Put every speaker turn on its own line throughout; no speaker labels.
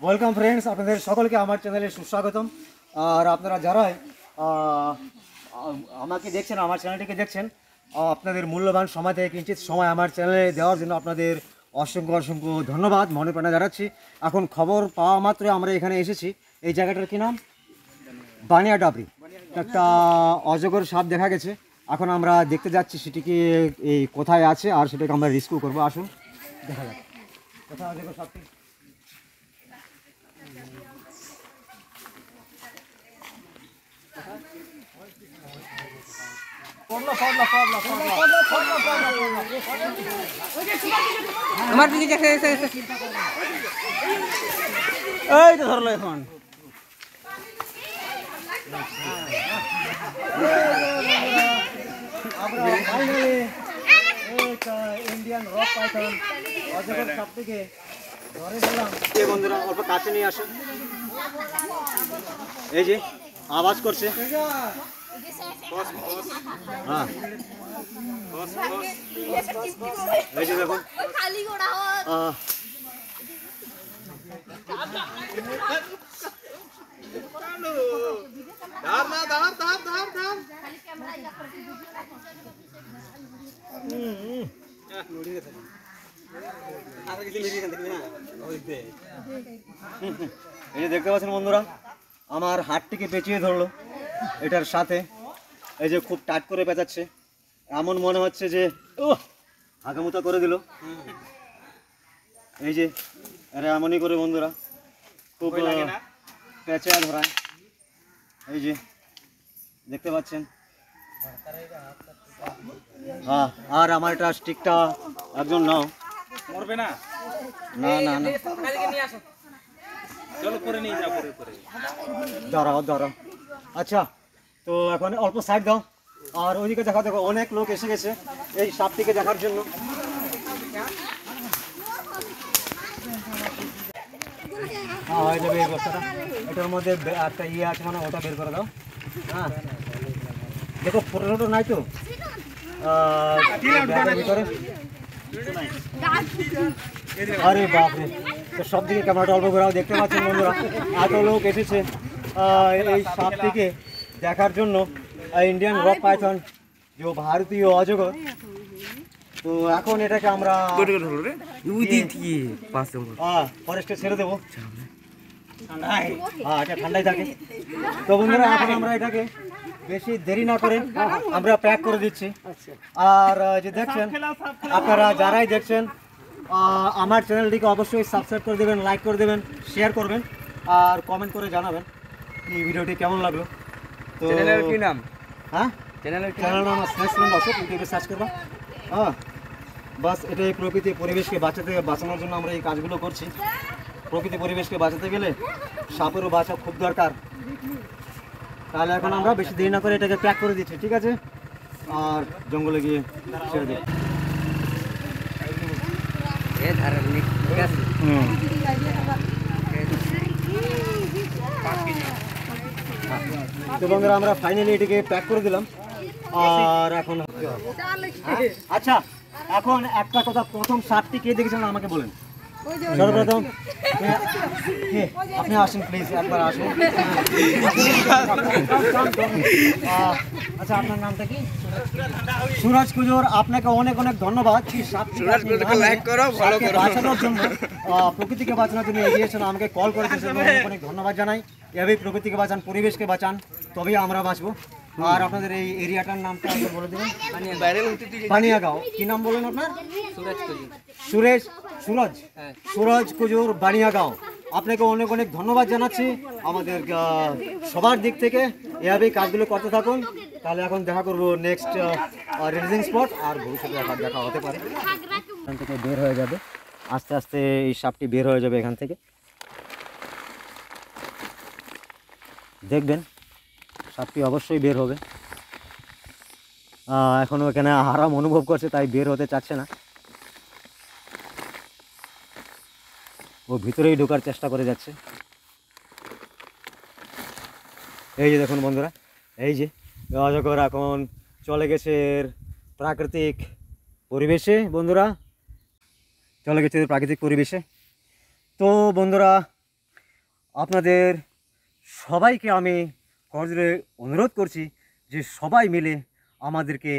Welcome friends, আপনাদের সকলকে আমার চ্যানেলে সুস্বাগতম। আর আপনারা যারাই আমাকে দেখছেন, আমার চ্যানেলটিকে দেখছেন, আপনাদের মূল্যবান সময় থেকে কিঞ্চিত সময় আমার চ্যানেলে দেওয়ার জন্য আপনাদের অসংখ্য অসংখ্য ধন্যবাদ মনে প্রাণে জানাচ্ছি। এখন খবর পাওয়া মাত্র আমরা এখানে এসেছি। এই জায়গাটার কী নাম? বানিয়াডাবরি। একটা অজগর সাপ দেখা গেছে। এখন আমরা দেখতে যাচ্ছি সেটিকে এই কোথায় আছে আর সেটাকে আমরা রেস্কিউ করবো। আসুন দেখা যাক কোথায় অজগর সাপটি।
আমার দিকে দেখে এই তো ধরলো এখন।
ইন্ডিয়ান রক পাইথন অজগর সাপটিকে ধরে দিলাম। বন্ধুরা অল্প কাছে নিয়ে আসুন। এই যে আওয়াজ করছে। হ্যাঁ এই যে দেখুন, এই যে দেখতে পাচ্ছেন বন্ধুরা, আমার হাতটিকে পেঁচিয়ে ধরলো এটার সাথে। এই যে খুব টাইট করে পেঁচাচ্ছে, এমন মনে হচ্ছে যে আগামুতা করে দিল। এই যে আরে এমনই করে বন্ধুরা খুব পেঁচা ধরায়। এই যে দেখতে পাচ্ছেন। হ্যাঁ, আর আমার এটা স্টিকটা একজন নাও।
মরবে না?
না না না,
চলো করে নিয়ে যাও, করে
দাঁড়াও দাঁড়াও। আচ্ছা, তো এখন অল্প সাইড দাও। আর ওইদিকে দেখা, দেখো অনেক লোক এসে গেছে এই সাপটিকে দেখার জন্য। হ্যাঁ, হয়ে যাবে এই বস্তাটা। এটার মধ্যে একটা ইয়ে আছে, মানে ওটা বের করে দাও। হ্যাঁ দেখো, ফটো ফটো নাই তো ভিতরে। আরে বাপরে, তো সব দিকে ক্যামেরাটা অল্প ঘোরাও। দেখতে পাচ্ছেন বন্ধুরা, এত লোক এসেছে এই সাপটিকে দেখার জন্য। ইন্ডিয়ান রক পাইথন, যে ভারতীয় অজগর। তো এখন এটাকে আমরা ফরেস্টে ছেড়ে দেবো। হ্যাঁ, এটা ঠান্ডায় থাকে। তো বন্ধুরা, এখন আমরা এটাকে বেশি দেরি না করে আমরা প্যাক করে দিচ্ছি। আর যে দেখছেন, আপনারা যারাই দেখছেন আমার চ্যানেলটিকে অবশ্যই সাবস্ক্রাইব করে দেবেন, লাইক করে দেবেন, শেয়ার করবেন আর কমেন্ট করে জানাবেন এই ভিডিওটি কেমন লাগলো। তো
চ্যানেলের কি নাম?
হ্যাঁ, চ্যানেলের নাম স্নেকসল্যান্ড অশোক, ইউটিউবে সার্চ করবা। হ্যাঁ, বাস এটাই প্রকৃতি পরিবেশকে বাঁচানোর জন্য আমরা এই কাজগুলো করছি। প্রকৃতি পরিবেশকে বাঁচাতে গেলে সাপেরও বাঁচা খুব দরকার। তাহলে এখন আমরা বেশি দেরি না করে এটাকে প্যাক করে দিচ্ছি, ঠিক আছে? আর জঙ্গলে গিয়ে ছেড়ে দিই। তো বন্ধুরা, আমরা ফাইনালি এটাকে প্যাক করে দিলাম। আর এখন আচ্ছা, এখন একটা কথা, প্রথম সাপটি কে দেখেছেন আমাকে বলেন সর্বপ্রথম। আপনি আসেন প্লিজ, একবার আসুন। আচ্ছা, আপনার নামটা কি? সুরজ কুজুর। আপনাকে অনেক অনেক ধন্যবাদ। বাঁচানোর জন্য, প্রকৃতিকে বাঁচানোর জন্য এগিয়েছেন, আমাকে কল করে দিয়েছেন, অনেক অনেক ধন্যবাদ জানাই। এভাবেই প্রকৃতিকে বাঁচান, পরিবেশকে বাঁচান, তবেই আমরা বাঁচবো। আর আপনাদের এই এরিয়াটার নামটা বলে দেবেন। বানিয়াগাঁও। কি নাম বলেন আপনার? সুরজ কুজুর, বানিয়াগাঁও। আপনাকে অনেক অনেক ধন্যবাদ জানাচ্ছি আমাদের সবার দিক থেকে। এভাবেই কাজগুলো করতে থাকুন। তাহলে এখন দেখা করবো নেক্সট রিলিজিং স্পট, আর ভবিষ্যতে দেখা হতে পারে। এখান থেকে বের হয়ে যাবে আস্তে আস্তে, এই সাপটি বের হয়ে যাবে এখান থেকে। দেখবেন সাপটি অবশ্যই বের হবে। এখনও এখানে আরাম অনুভব করছে, তাই বের হতে চাচ্ছে না। ও ভিতরেই ঢোকার চেষ্টা করে যাচ্ছে। এই যে দেখুন বন্ধুরা, এই যে অজগর এখন চলে গেছে প্রাকৃতিক পরিবেশে। বন্ধুরা, চলে গেছে প্রাকৃতিক পরিবেশে। তো বন্ধুরা, আপনাদের সবাইকে আমি করজোরে অনুরোধ করছি যে সবাই মিলে আমাদেরকে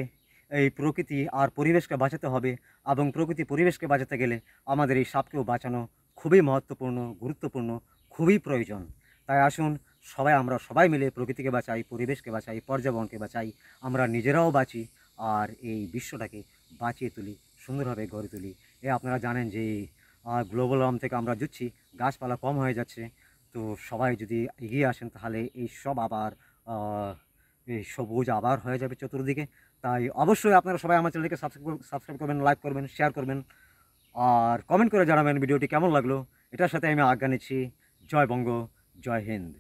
এই প্রকৃতি আর পরিবেশকে বাঁচাতে হবে, এবং প্রকৃতি পরিবেশকে বাঁচাতে গেলে আমাদের এই সাপকেও বাঁচানো খুবই মহত্বপূর্ণ, গুরুত্বপূর্ণ, খুবই প্রয়োজন। তাই আসুন আমরা সবাই মিলে প্রকৃতিকে বাঁচাই, পরিবেশকে বাঁচাই, পর্যাবরণকে বাঁচাই, আমরা নিজেরাও বাঁচি, আর এই বিশ্বটাকে বাঁচিয়ে তুলি, সুন্দরভাবে গড়ে তুলি। আপনারা জানেন যে গ্লোবাল ওয়ার্মিং থেকে আমরা জুঝছি, গাছপালা কম হয়ে যাচ্ছে। তো সবাই যদি এগিয়ে আসেন তাহলে এই সব আবার এই সবুজ আবার হয়ে যাবে চতুর্দিকে। তাই অবশ্যই আপনারা সবাই আমার চ্যানেলকে সাবস্ক্রাইব করবেন, লাইক করবেন, শেয়ার করবেন, আর কমেন্ট করে জানাবেন ভিডিওটি কেমন লাগলো। এটার সাথে আমি আজ্ঞা নিচ্ছি। জয় বঙ্গ, জয় হিন্দ।